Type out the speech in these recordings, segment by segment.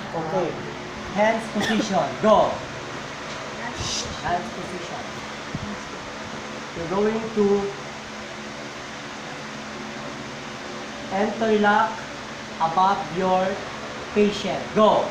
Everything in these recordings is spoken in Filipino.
Okay. Hands position. Go. Hands position. You're going to interlock above your patient. Go.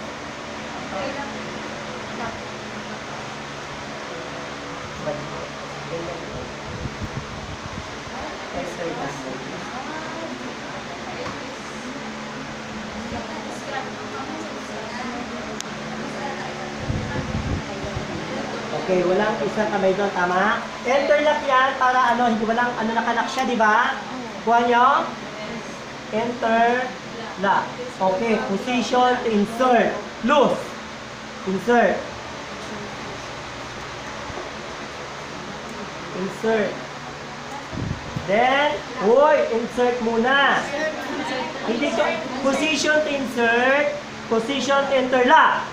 Okay, walang isang kamay doon, tama? Interlock yan para hindi walang nakalock siya, di ba? Kuha nyo? Interlock. Okay, position to insert. Loose. Insert. Insert. Then, insert muna. Hindi ko, position to insert. Position to interlock.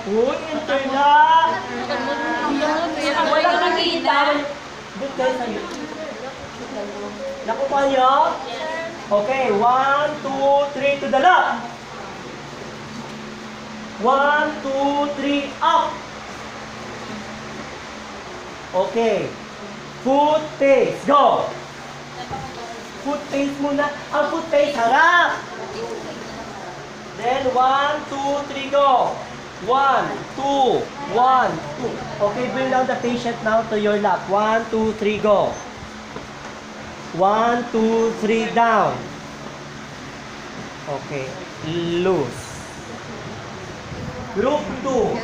Interlock. Walang nakikita. Good kayo sa'yo. Nakuha nyo? Okay, 1, 2, 3 to the left. 1, 2, 3, up. Okay. Foot pace. Go. Foot pace muna. Ang foot pace, harap. Then, 1, 2, 3, go. 1, 2, 1, 2. Okay, bring down the patient now to your lap. 1, 2, 3, go. 1, 2, 3, down. Okay, loose. Group 2.